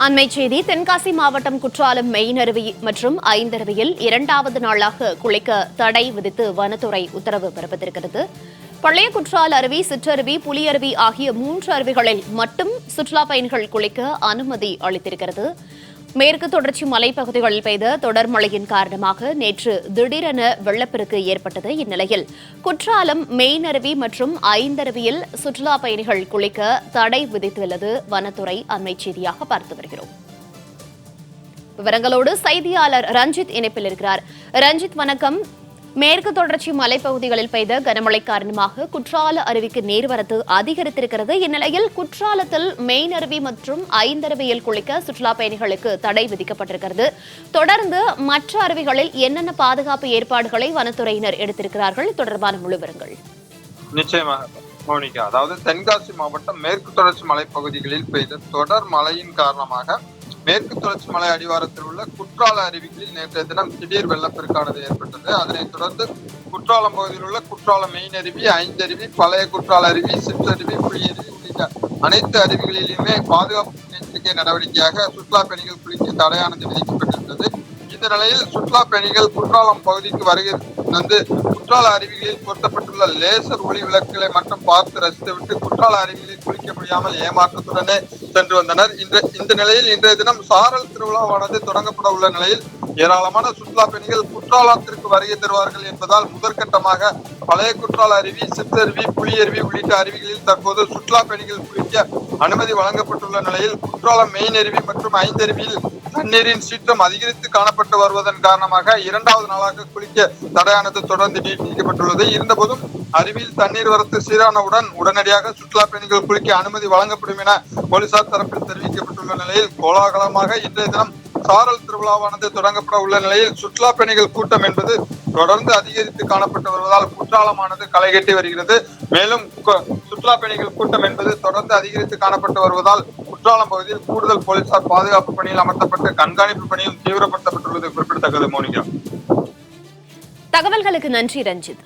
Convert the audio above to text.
அண்மை செய்தி. தென்காசி மாவட்டம் குற்றாலம் மெயின் அருவி மற்றும் ஐந்தருவியில் இரண்டாவது நாளாக குளிக்க தடை விதித்து வனத்துறை உத்தரவு பிறப்பித்திருக்கிறது. பழைய குற்றால அருவி, சிற்றருவி, புலியருவி ஆகிய 3 அருவிகளில் மட்டும் சுற்றுலா பயணிகள் குளிக்க அனுமதி அளித்திருக்கிறது. மேற்கு தொடர்ச்சி மலைப்பகுதிகளில் பெய்த தொடர் மழையின் காரணமாக நேற்று திடீரென வெள்ளப்பெருக்கு ஏற்பட்டது. இந்நிலையில் குற்றாலம் மெயின் அருவி மற்றும் ஐந்தருவியில் சுற்றுலா பயணிகள் குளிக்க தடை விதித்துள்ளது வனத்துறை. அண்மை செய்தியாக பார்த்து வருகிறோம். விவரங்களோடு செய்தியாளர் ரஞ்சித் இணைப்பில் இருக்கிறார். ரஞ்சித், வணக்கம். மேற்கு தொடர்ச்சி மலைப்பகுதிகளில் பெய்த கனமழை காரணமாக குற்றால அருவிக்கு நீர்வரத்து அதிகரித்திருக்கிறது. இந்நிலையில் குற்றாலத்தில் மெயின் அருவி மற்றும் ஐந்தருவியில் குளிக்க சுற்றுலா பயணிகளுக்கு தடை விதிக்கப்பட்டிருக்கிறது. தொடர்ந்து மற்ற அருவிகளில் என்னென்ன பாதுகாப்பு ஏற்பாடுகளை வனத்துறையினர் எடுத்திருக்கிறார்கள்? தொடர்பான முழு விவரங்கள். நிச்சயமாக மோனிகா, அதாவது தென்காசி மாவட்டம் மேற்கு தொடர்ச்சி மலைப்பகுதிகளில் பெய்த தொடர் மழையின் காரணமாக மேற்கு தொடர்ச்சி மலை அடிவாரத்தில் உள்ள குற்றால அருவிகளில் நேற்றைய தினம் திடீர் வெள்ளப்பெருக்கானது ஏற்பட்டது. அதனைத் தொடர்ந்து குற்றாலம் பகுதியில் உள்ள குற்றாலம் மெயின் அருவி, ஐந்தருவி, பழைய குற்றால அருவி, சிற்றருவி, புலியருவி உள்ளிட்ட அனைத்து அருவிகளிலுமே பாதுகாப்பு முன்னெச்சரிக்கை நடவடிக்கையாக சுற்றுலா பயணிகள் குளிக்க தடையானது விதிக்கப்பட்டிருந்தது. இந்த நிலையில் சுற்றுலா பயணிகள் குற்றாலம் பகுதிக்கு வருகை வந்து குற்றால அருவிகளில் பொருத்தப்பட்டுள்ள லேசர் ஒளி விளக்குகளை மட்டும் பார்த்து ரசித்துவிட்டு குற்றால அருவிகளில் குளிக்க முடியாமல் ஏமாற்றத்துடனே சென்று வந்தனர். இந்த நிலையில் இன்றைய தினம் சாரல் திருவிழாவானது தொடங்கப்பட உள்ள நிலையில் ஏராளமான சுற்றுலா பயணிகள் குற்றாலத்திற்கு வருகை தருவார்கள் என்பதால் முதற்கட்டமாக பழைய குற்றால அருவி, சிற்றருவி, புலியருவி உள்ளிட்ட அருவிகளில் தற்போது சுற்றுலா பயணிகள் குளிக்க அனுமதி வழங்கப்பட்டுள்ள நிலையில் குற்றாலம் மெயின் அருவி மற்றும் ஐந்தருவியில் தண்ணீரின் சீற்றம் அதிகரித்து காணப்பட்டு வருவதன் காரணமாக 2வது நாளாக குளிக்க தடையானது தொடர்ந்து நீட்டிக்கப்பட்டுள்ளது. இருந்தபோதும் அருவியில் தண்ணீர் வரத்து சீரானவுடன் உடனடியாக சுற்றுலா பயணிகள் குளிக்க அனுமதி வழங்கப்படும் என போலீசார் தரப்பில் தெரிவிக்கப்பட்டுள்ள நிலையில் கோலாகலமாக இன்றைய தினம் சாரல் திருவிழாவானது தொடங்கப்பட உள்ள நிலையில் சுற்றுலா பயணிகள் கூட்டம் என்பது தொடர்ந்து அதிகரித்து காணப்பட்டு வருவதால் குற்றாலமானது களைகட்டி வருகிறது. மேலும் சுற்றுலா பயணிகள் கூட்டம் என்பது தொடர்ந்து அதிகரித்து காணப்பட்டு வருவதால் குற்றாலம் பகுதியில் கூடுதல் போலீசார் பாதுகாப்பு பணியில் அமர்த்தப்பட்டு கண்காணிப்பு பணியும் தீவிரப்படுத்தப்பட்டுள்ளது குறிப்பிடத்தக்கது. மோனிகா, தகவல்களுக்கு நன்றி ரஞ்சித்.